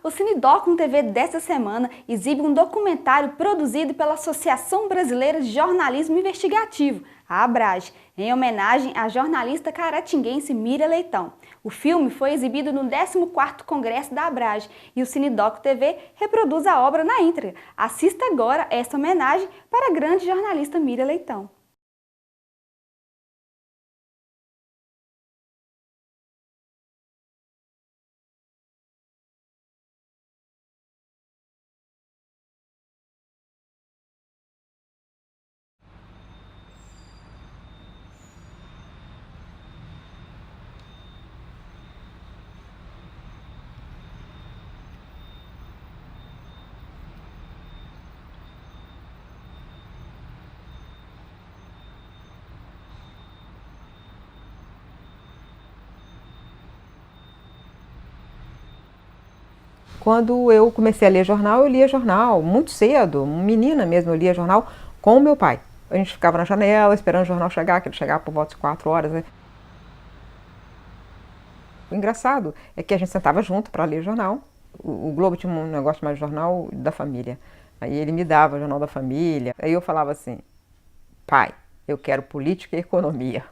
O Cinedoc no TV desta semana exibe um documentário produzido pela Associação Brasileira de Jornalismo Investigativo, a ABRAGE, em homenagem à jornalista caratinguense Mira Leitão. O filme foi exibido no 14º Congresso da ABRAGE e o Cinedoc TV reproduz a obra na íntegra. Assista agora esta homenagem para a grande jornalista Mira Leitão. Quando eu comecei a ler jornal, eu lia jornal muito cedo, menina mesmo, eu lia jornal com o meu pai. A gente ficava na janela esperando o jornal chegar, que ele chegava por volta de 4 horas. Né? O engraçado é que a gente sentava junto para ler jornal. O Globo tinha um negócio mais de jornal da família. Aí ele me dava o jornal da família. Aí eu falava assim, pai, eu quero política e economia.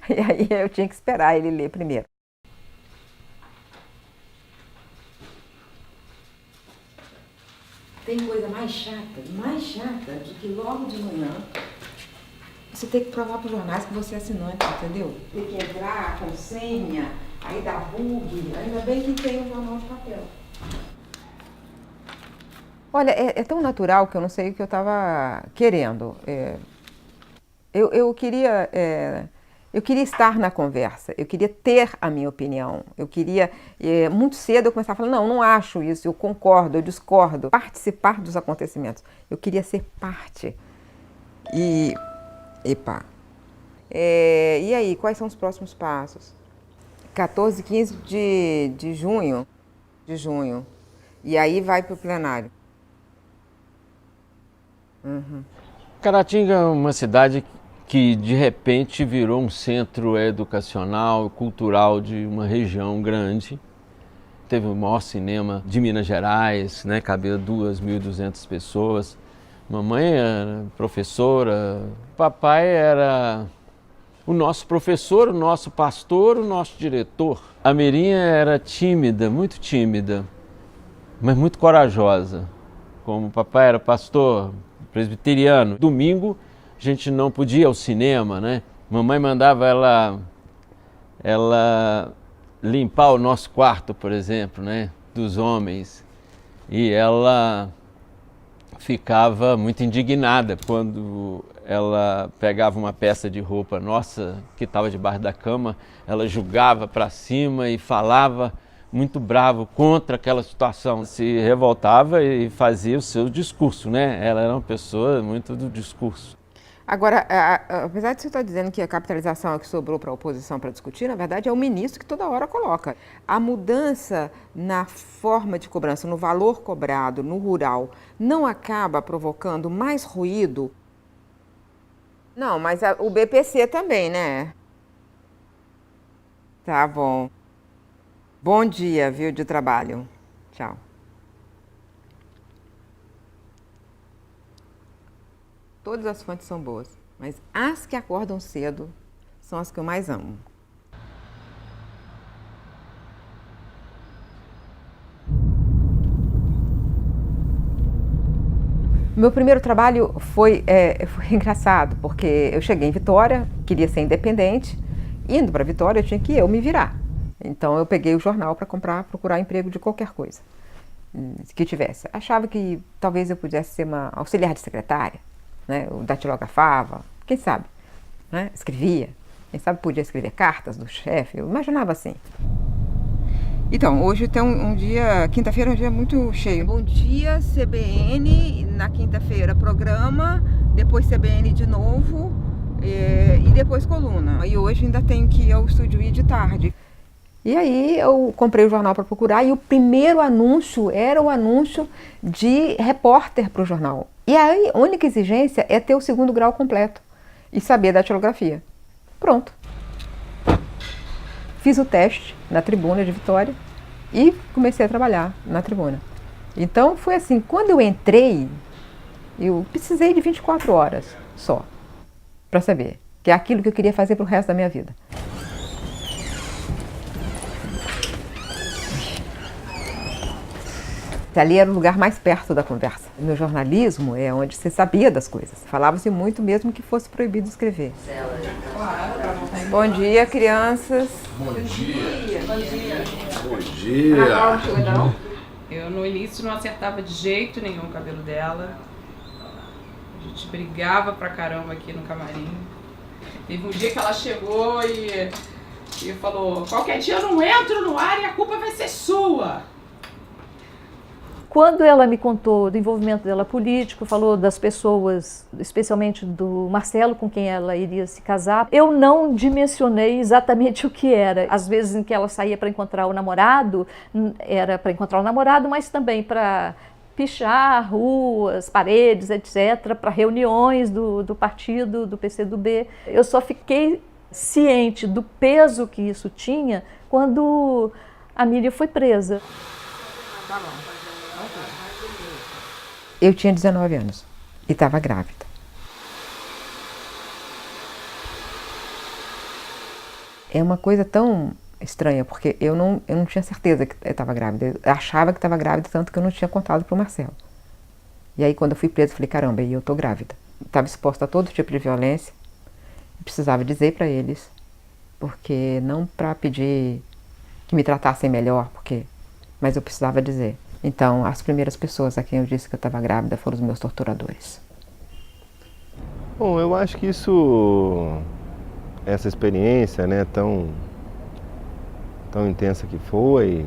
E aí eu tinha que esperar ele ler primeiro. Tem coisa mais chata do que logo de manhã você tem que provar para os jornais que você é assinante, entendeu? Tem que entrar com senha, aí dá bug, ainda bem que tem um jornal de papel. Olha, é tão natural que eu não sei o que eu estava querendo. Eu queria estar na conversa, eu queria ter a minha opinião, eu queria, muito cedo eu começava a falar, não acho isso, eu concordo, eu discordo, participar dos acontecimentos, eu queria ser parte. E aí, quais são os próximos passos? 14 e 15 de junho, e aí vai para o plenário. Caratinga é uma cidade que de repente virou um centro educacional e cultural de uma região grande. Teve o maior cinema de Minas Gerais, né? Cabia 2.200 pessoas. Mamãe era professora, papai era o nosso professor, o nosso pastor, o nosso diretor. A Mirinha era tímida, muito tímida, mas muito corajosa. Como o papai era pastor presbiteriano, domingo a gente não podia ir ao cinema, né? Mamãe mandava ela limpar o nosso quarto, por exemplo, né? Dos homens. E ela ficava muito indignada quando ela pegava uma peça de roupa nossa que estava debaixo da cama, ela jogava para cima e falava muito bravo contra aquela situação. Se revoltava e fazia o seu discurso, né? Ela era uma pessoa muito do discurso. Agora, apesar de você estar dizendo que a capitalização é o que sobrou para a oposição para discutir, na verdade é o ministro que toda hora coloca. A mudança na forma de cobrança, no valor cobrado, no rural, não acaba provocando mais ruído? Não, mas o BPC também, né? Tá bom. Bom dia, viu, de trabalho. Tchau. Todas as fontes são boas, mas as que acordam cedo são as que eu mais amo. Meu primeiro trabalho foi engraçado, porque eu cheguei em Vitória, queria ser independente, indo para Vitória eu tinha que eu me virar. Então eu peguei o jornal para procurar emprego de qualquer coisa que tivesse. Achava que talvez eu pudesse ser uma auxiliar de secretária. Né, o datilografava, quem sabe, né, escrevia, quem sabe podia escrever cartas do chefe, eu imaginava assim. Então, hoje tem um dia, quinta-feira é um dia muito cheio. Bom dia, CBN, na quinta-feira programa, depois CBN de novo e depois coluna. E hoje ainda tenho que ir ao Estúdio I de tarde. E aí eu comprei o jornal para procurar e o primeiro anúncio era o anúncio de repórter para o jornal. E a única exigência é ter o 2º grau completo e saber datilografia. Pronto. Fiz o teste na tribuna de Vitória e comecei a trabalhar na Tribuna. Então foi assim, quando eu entrei, eu precisei de 24 horas só para saber que é aquilo que eu queria fazer para o resto da minha vida. Ali era o lugar mais perto da conversa. No jornalismo é onde você sabia das coisas. Falava-se muito mesmo que fosse proibido escrever. Bom dia, crianças. Bom dia. Bom dia. Bom dia. Eu no início não acertava de jeito nenhum o cabelo dela. A gente brigava pra caramba aqui no camarim. Teve um dia que ela chegou e falou: qualquer dia eu não entro no ar e a culpa vai ser sua. Quando ela me contou do envolvimento dela político, falou das pessoas, especialmente do Marcelo, com quem ela iria se casar, eu não dimensionei exatamente o que era. Às vezes em que ela saía para encontrar o namorado, era para encontrar o namorado, mas também para pichar ruas, paredes, etc., para reuniões do partido, do PCdoB. Eu só fiquei ciente do peso que isso tinha quando a Miriam foi presa. Eu tinha 19 anos e estava grávida. É uma coisa tão estranha, porque eu não tinha certeza que eu estava grávida. Eu achava que estava grávida, tanto que eu não tinha contado para o Marcelo. E aí, quando eu fui presa, eu falei, caramba, e eu estou grávida. Estava exposta a todo tipo de violência. Eu precisava dizer para eles, porque não para pedir que me tratassem melhor, mas eu precisava dizer. Então, as primeiras pessoas a quem eu disse que eu estava grávida foram os meus torturadores. Bom, eu acho que essa experiência, né, tão intensa que foi,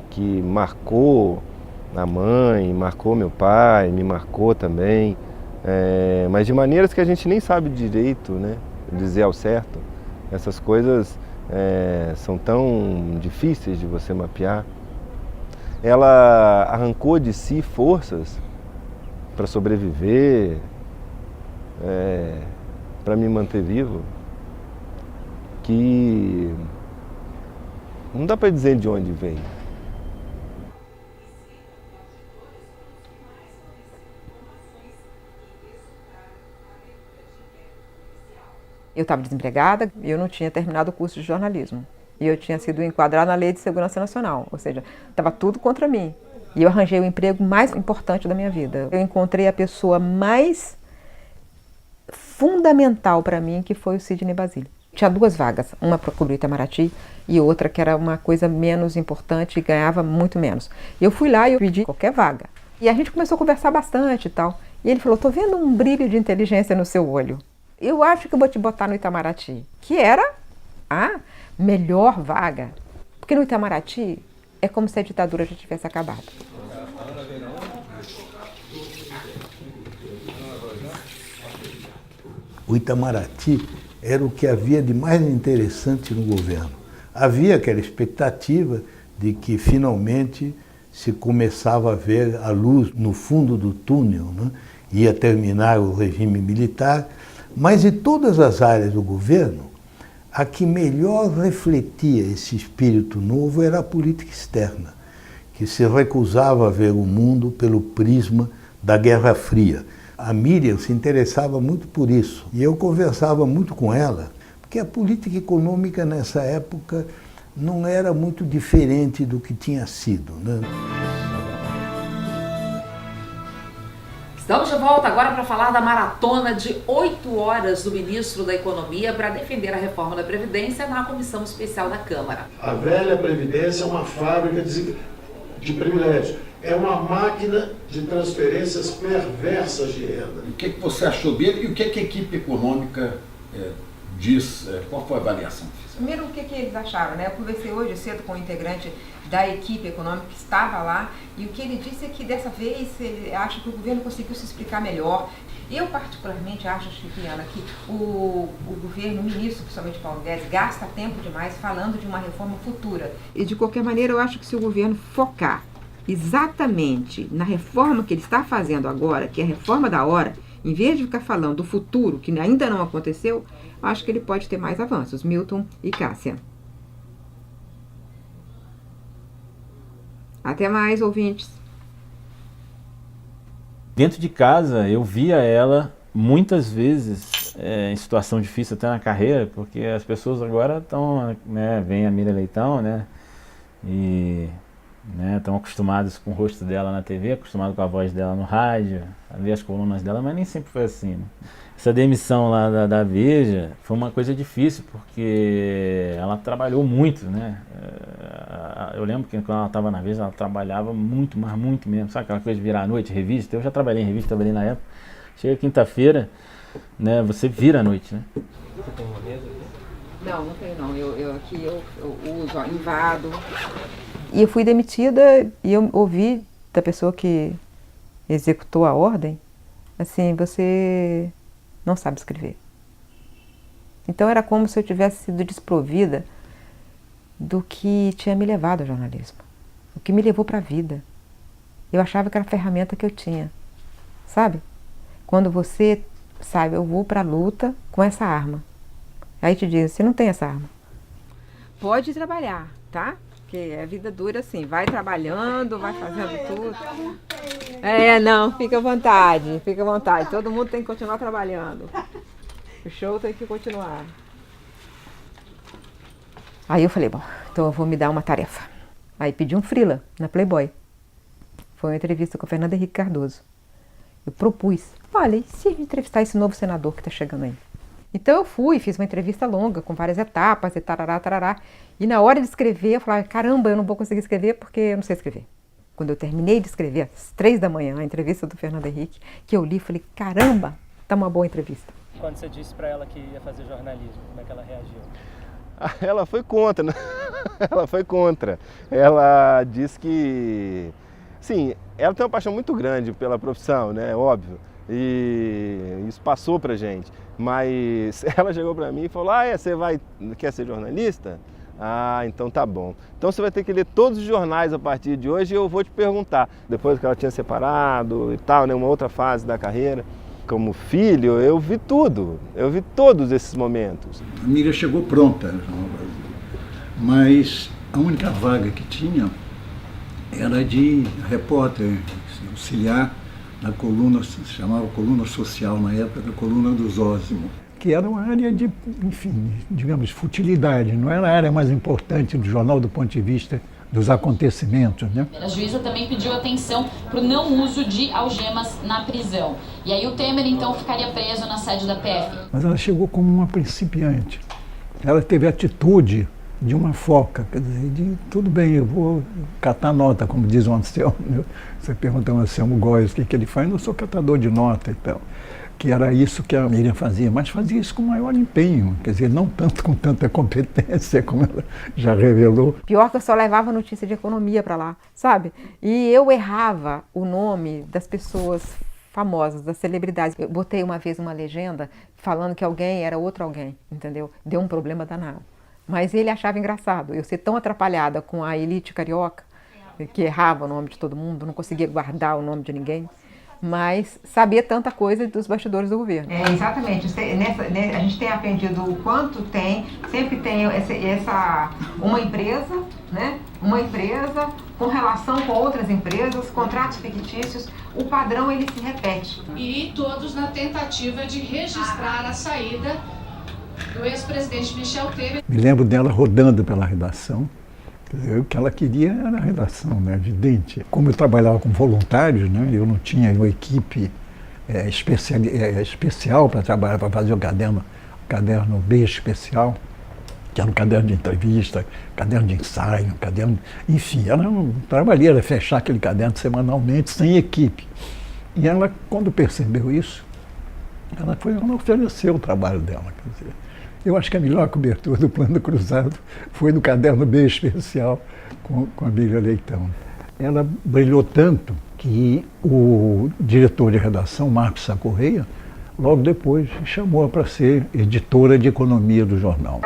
que marcou a mãe, marcou meu pai, me marcou também, mas de maneiras que a gente nem sabe direito, né, dizer ao certo. Essas coisas são tão difíceis de você mapear. Ela arrancou de si forças para sobreviver, para me manter vivo, que não dá para dizer de onde vem. Eu estava desempregada e eu não tinha terminado o curso de jornalismo. E eu tinha sido enquadrada na Lei de Segurança Nacional, ou seja, estava tudo contra mim. E eu arranjei o emprego mais importante da minha vida. Eu encontrei a pessoa mais fundamental para mim, que foi o Sidney Basílio. Tinha 2 vagas, uma para o Itamaraty e outra que era uma coisa menos importante e ganhava muito menos. Eu fui lá e eu pedi qualquer vaga. E a gente começou a conversar bastante e tal. E ele falou, tô vendo um brilho de inteligência no seu olho. Eu acho que eu vou te botar no Itamaraty, que era a melhor vaga. Porque no Itamaraty é como se a ditadura já tivesse acabado. O Itamaraty era o que havia de mais interessante no governo. Havia aquela expectativa de que finalmente se começava a ver a luz no fundo do túnel, né? Ia terminar o regime militar, mas em todas as áreas do governo, a que melhor refletia esse espírito novo era a política externa, que se recusava a ver o mundo pelo prisma da Guerra Fria. A Miriam se interessava muito por isso, e eu conversava muito com ela, porque a política econômica nessa época não era muito diferente do que tinha sido, né? Estamos de volta agora para falar da maratona de 8 horas do ministro da Economia para defender a reforma da Previdência na Comissão Especial da Câmara. A velha Previdência é uma fábrica de privilégios. É uma máquina de transferências perversas de renda. O que você achou dele e o que a equipe econômica diz? Qual foi a avaliação que fizeram? Primeiro, o que eles acharam, né? Eu conversei hoje cedo com o integrante da equipe econômica que estava lá, e o que ele disse é que dessa vez ele acha que o governo conseguiu se explicar melhor. Eu particularmente acho, Chiquiana, que o governo, o ministro, principalmente Paulo Guedes, gasta tempo demais falando de uma reforma futura. E de qualquer maneira, eu acho que se o governo focar exatamente na reforma que ele está fazendo agora, que é a reforma da hora, em vez de ficar falando do futuro, que ainda não aconteceu, acho que ele pode ter mais avanços. Milton e Cássia. Até mais, ouvintes. Dentro de casa, eu via ela muitas vezes em situação difícil até na carreira, porque as pessoas agora estão, né, vem a Miriam Leitão, né, e estão acostumadas com o rosto dela na TV, acostumadas com a voz dela no rádio, a ver as colunas dela, mas nem sempre foi assim, né? Essa demissão lá da Veja foi uma coisa difícil, porque ela trabalhou muito, né? Eu lembro que quando ela estava na Veja, ela trabalhava muito, mas muito mesmo. Sabe aquela coisa de virar à noite, revista? Eu já trabalhei em revista, trabalhei na época. Chega quinta-feira, né? Você vira à noite, né? Você tem uma mesa aqui? Não, não tenho não. Eu uso, ó, invado. E eu fui demitida e eu ouvi da pessoa que executou a ordem, assim, você não sabe escrever. Então era como se eu tivesse sido desprovida do que tinha me levado ao jornalismo, o que me levou para a vida. Eu achava que era a ferramenta que eu tinha, sabe? Quando você sabe, eu vou para a luta com essa arma. Aí te diz, você não tem essa arma. Pode trabalhar, tá? Porque a vida dura assim, vai trabalhando, vai fazendo tudo. Não, fica à vontade, fica à vontade. Todo mundo tem que continuar trabalhando. O show tem que continuar. Aí eu falei, bom, então eu vou me dar uma tarefa. Aí pedi um freela na Playboy. Foi uma entrevista com o Fernando Henrique Cardoso. Eu propus, olha, e se eu entrevistar esse novo senador que está chegando aí? Então eu fui, fiz uma entrevista longa, com várias etapas, e tarará, tarará. E na hora de escrever, eu falava, caramba, eu não vou conseguir escrever porque eu não sei escrever. Quando eu terminei de escrever, às 3 da manhã, a entrevista do Fernando Henrique, que eu li, falei, caramba, tá uma boa entrevista. Quando você disse para ela que ia fazer jornalismo, como é que ela reagiu? Ela foi contra, né? Ela foi contra. Ela disse que, sim, ela tem uma paixão muito grande pela profissão, né? Óbvio. E isso passou pra gente. Mas ela chegou pra mim e falou, você quer ser jornalista? Ah, então tá bom. Então você vai ter que ler todos os jornais a partir de hoje e eu vou te perguntar. Depois que ela tinha separado e tal, né? Uma outra fase da carreira. Como filho, eu vi tudo. Eu vi todos esses momentos. A Miriam chegou pronta, mas a única vaga que tinha era de repórter, auxiliar na coluna, se chamava Coluna Social na época, da Coluna do Zósimo. Que era uma área de, enfim, digamos, futilidade, não era a área mais importante do jornal do ponto de vista dos acontecimentos, né? A juíza também pediu atenção para o não uso de algemas na prisão. E aí o Temer, então, ficaria preso na sede da PF. Mas ela chegou como uma principiante. Ela teve a atitude de uma foca, quer dizer, tudo bem, eu vou catar nota, como diz o Anselmo. Você pergunta ao Anselmo Góes o que ele faz, eu sou catador de nota e tal. Que era isso que a Miriam fazia, mas fazia isso com maior empenho, quer dizer, não tanto com tanta competência, como ela já revelou. Pior que eu só levava notícia de economia para lá, sabe? E eu errava o nome das pessoas famosas, das celebridades. Eu botei uma vez uma legenda falando que alguém era outro alguém, entendeu? Deu um problema danado. Mas ele achava engraçado, eu ser tão atrapalhada com a elite carioca, que errava o nome de todo mundo, não conseguia guardar o nome de ninguém. Mas sabia tanta coisa dos bastidores do governo. Exatamente. A gente tem aprendido o quanto sempre tem uma empresa, né? Uma empresa com relação com outras empresas, contratos fictícios, o padrão ele se repete. E todos na tentativa de registrar a saída do ex-presidente Michel Temer. Me lembro dela rodando pela redação. O que ela queria era a redação, né? Evidente. Como eu trabalhava com voluntários, né? Eu não tinha uma equipe especial para trabalhar, para fazer o caderno B especial, que era um caderno de entrevista, caderno de ensaio, enfim, era um trabalho, era fechar aquele caderno semanalmente, sem equipe. E ela, quando percebeu isso, ela ofereceu o trabalho dela, quer dizer. Eu acho que a melhor cobertura do Plano Cruzado foi no caderno B especial com a Miriam Leitão. Ela brilhou tanto que o diretor de redação, Marcos Sá Correia, logo depois chamou-a para ser editora de economia do jornal.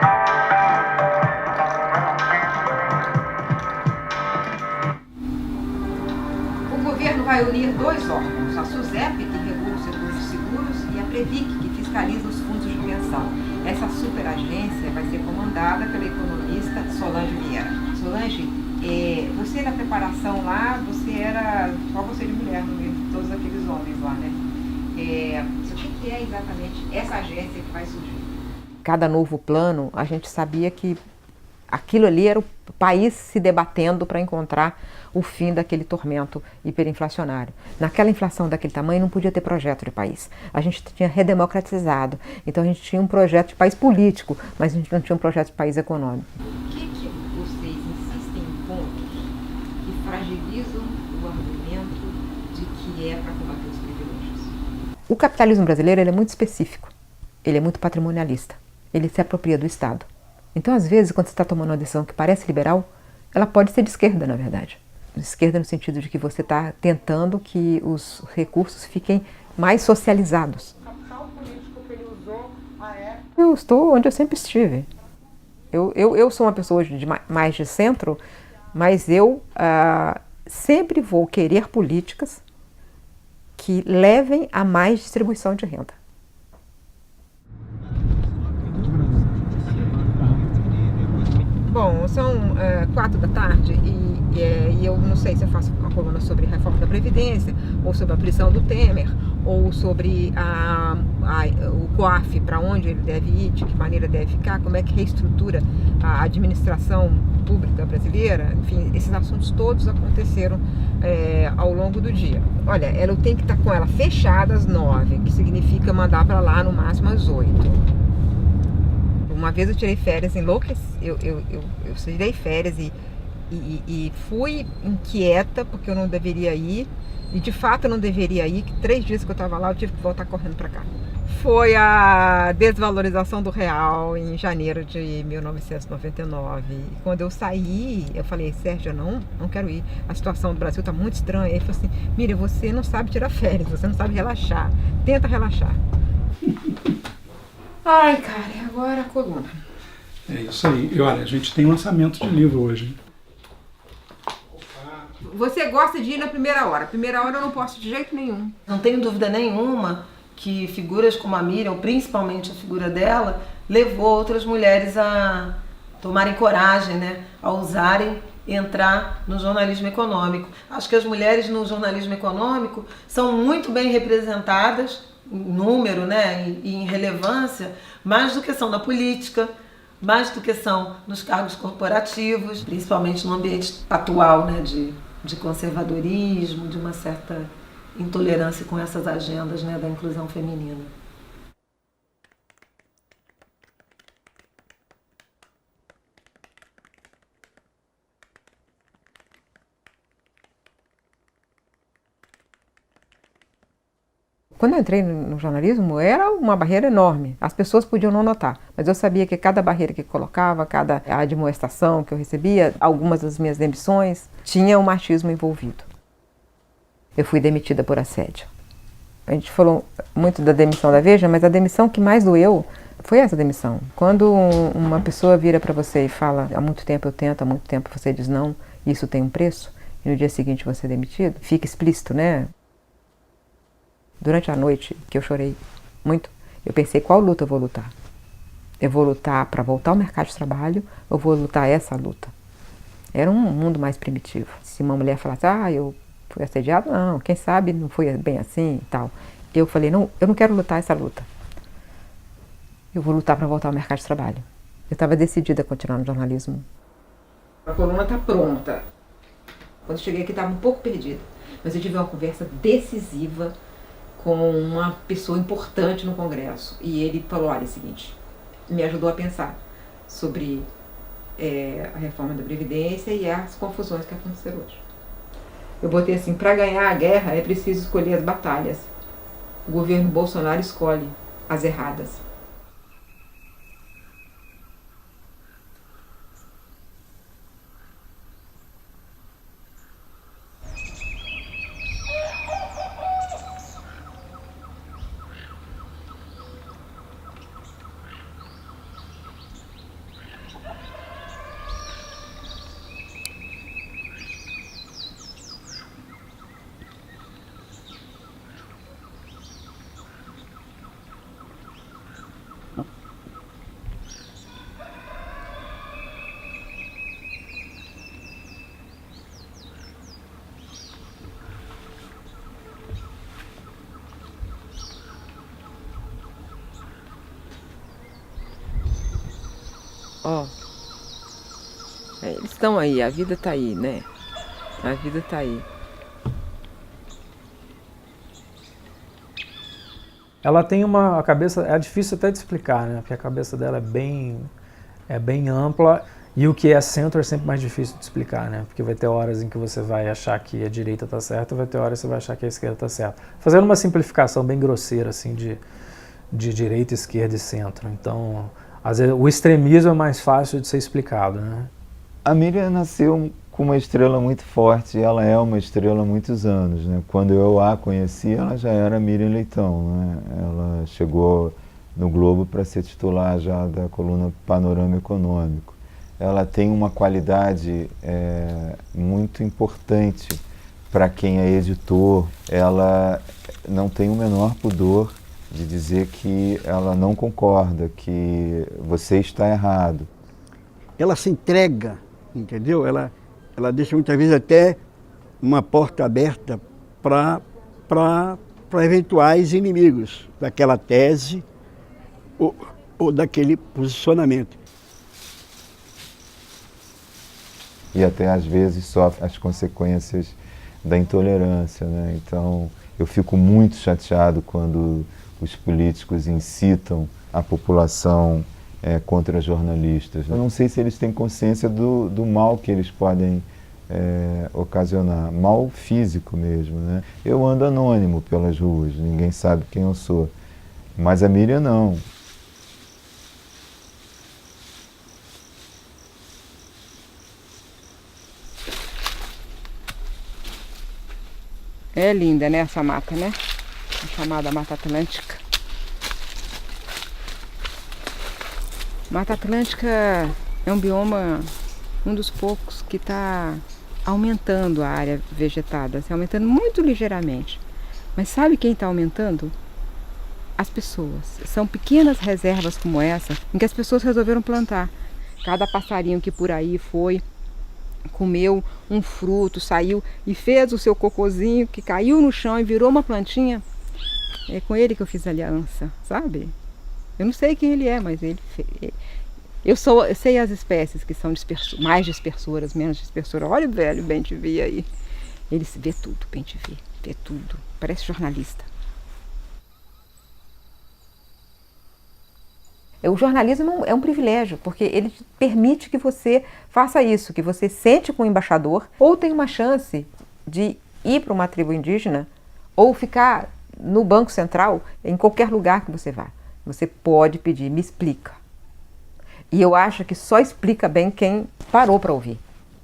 O governo vai unir 2 órgãos, a SUSEP, que regula o setor de seguros, e a Previc, que fiscaliza os fundos de pensão. Essa superagência vai ser comandada pela economista Solange Vieira. Solange Você na preparação lá, você era só você de mulher no meio de todos aqueles homens lá, né? O que é exatamente essa agência que vai surgir? Cada novo plano, a gente sabia que aquilo ali era o país se debatendo para encontrar o fim daquele tormento hiperinflacionário. Naquela inflação daquele tamanho não podia ter projeto de país. A gente tinha redemocratizado, então a gente tinha um projeto de país político, mas a gente não tinha um projeto de país econômico. O que vocês insistem em pontos que fragilizam o argumento de que é para combater os privilégios? O capitalismo brasileiro ele é muito específico, ele é muito patrimonialista, ele se apropria do Estado. Então, às vezes, quando você está tomando uma decisão que parece liberal, ela pode ser de esquerda, na verdade. De esquerda no sentido de que você está tentando que os recursos fiquem mais socializados. O capital político que ele usou à época... Eu estou onde eu sempre estive. Eu sou uma pessoa hoje mais de centro, mas eu sempre vou querer políticas que levem a mais distribuição de renda. Bom, são 4 da tarde e eu não sei se eu faço uma coluna sobre a reforma da Previdência, ou sobre a prisão do Temer, ou sobre o COAF, para onde ele deve ir, de que maneira deve ficar, como é que reestrutura a administração pública brasileira. Enfim, esses assuntos todos aconteceram ao longo do dia. Olha, eu tenho que estar com ela fechada às 9, que significa mandar para lá no máximo às 8. Uma vez eu tirei férias, eu tirei férias e fui inquieta porque eu não deveria ir. E de fato eu não deveria ir, que 3 dias que eu estava lá eu tive que voltar correndo para cá. Foi a desvalorização do real em janeiro de 1999. E quando eu saí, eu falei, Sérgio, eu não quero ir. A situação do Brasil está muito estranha. Ele falou assim, Miriam, você não sabe tirar férias, você não sabe relaxar. Tenta relaxar. Ai, cara, e agora a coluna? É isso aí. E olha, a gente tem lançamento de livro hoje. Você gosta de ir na primeira hora. Primeira hora eu não posso de jeito nenhum. Não tenho dúvida nenhuma que figuras como a Miriam, principalmente a figura dela, levou outras mulheres a tomarem coragem, né? A ousarem entrar no jornalismo econômico. Acho que as mulheres no jornalismo econômico são muito bem representadas em número, né, e em relevância, mais do que são na política, mais do que são nos cargos corporativos, principalmente no ambiente atual, né, de conservadorismo, de uma certa intolerância com essas agendas, né, da inclusão feminina. Quando eu entrei no jornalismo, era uma barreira enorme. As pessoas podiam não notar, mas eu sabia que cada barreira que colocava, cada admoestação que eu recebia, algumas das minhas demissões, tinha um machismo envolvido. Eu fui demitida por assédio. A gente falou muito da demissão da Veja, mas a demissão que mais doeu foi essa demissão. Quando uma pessoa vira para você e fala, há muito tempo eu tento, há muito tempo você diz não, isso tem um preço, e no dia seguinte você é demitido, fica explícito, né? Durante a noite, que eu chorei muito, eu pensei, qual luta eu vou lutar? Eu vou lutar para voltar ao mercado de trabalho ou vou lutar essa luta? Era um mundo mais primitivo. Se uma mulher falasse, eu fui assediado, não, quem sabe não foi bem assim e tal. Eu falei, não, eu não quero lutar essa luta. Eu vou lutar para voltar ao mercado de trabalho. Eu estava decidida a continuar no jornalismo. A coluna está pronta. Quando eu cheguei aqui estava um pouco perdida, mas eu tive uma conversa decisiva com uma pessoa importante no Congresso. E ele falou, olha, é o seguinte, me ajudou a pensar sobre a reforma da Previdência e as confusões que aconteceram hoje. Eu botei assim, para ganhar a guerra é preciso escolher as batalhas. O governo Bolsonaro escolhe as erradas. Ó. Eles estão aí, a vida tá aí, né? A vida tá aí. Ela tem a cabeça, é difícil até de explicar, né? Porque a cabeça dela é bem ampla e o que é centro é sempre mais difícil de explicar, né? Porque vai ter horas em que você vai achar que a direita tá certa, vai ter horas que você vai achar que a esquerda tá certa. Fazendo uma simplificação bem grosseira, assim, de direita, esquerda e centro. Então, às vezes, o extremismo é mais fácil de ser explicado, né? A Miriam nasceu com uma estrela muito forte, e ela é uma estrela há muitos anos, né? Quando eu a conheci, ela já era Miriam Leitão, né? Ela chegou no Globo para ser titular já da coluna Panorama Econômico. Ela tem uma qualidade muito importante para quem é editor. Ela não tem o menor pudor de dizer que ela não concorda, que você está errado. Ela se entrega, entendeu? Ela deixa muitas vezes até uma porta aberta para eventuais inimigos daquela tese ou daquele posicionamento. E até às vezes sofre as consequências da intolerância, né? Então eu fico muito chateado quando os políticos incitam a população contra jornalistas. Eu não sei se eles têm consciência do mal que eles podem ocasionar, mal físico mesmo, né? Eu ando anônimo pelas ruas, ninguém sabe quem eu sou, mas a Miriam não. É linda, né, essa mata, né? A chamada Mata Atlântica. Mata Atlântica é um bioma, um dos poucos que está aumentando a área vegetada, assim, aumentando muito ligeiramente. Mas sabe quem está aumentando? As pessoas. São pequenas reservas como essa em que as pessoas resolveram plantar. Cada passarinho que por aí foi, comeu um fruto, saiu e fez o seu cocôzinho que caiu no chão e virou uma plantinha. É com ele que eu fiz aliança, sabe? Eu não sei quem ele é, mas ele eu sei as espécies que são mais dispersoras, menos dispersoras. Olha o velho bem-te-vi aí. Ele vê tudo, bem-te-vi, vê tudo. Parece jornalista. O jornalismo é um privilégio, porque ele permite que você faça isso, que você sente com o embaixador, ou tem uma chance de ir para uma tribo indígena, ou ficar no Banco Central, em qualquer lugar que você vá. Você pode pedir, me explica. E eu acho que só explica bem quem parou para ouvir.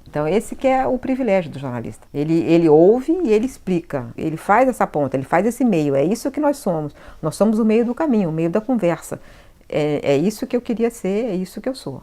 Então esse que é o privilégio do jornalista. Ele ouve e ele explica, ele faz essa ponta, ele faz esse meio, é isso que nós somos. Nós somos o meio do caminho, o meio da conversa. É isso que eu queria ser, é isso que eu sou.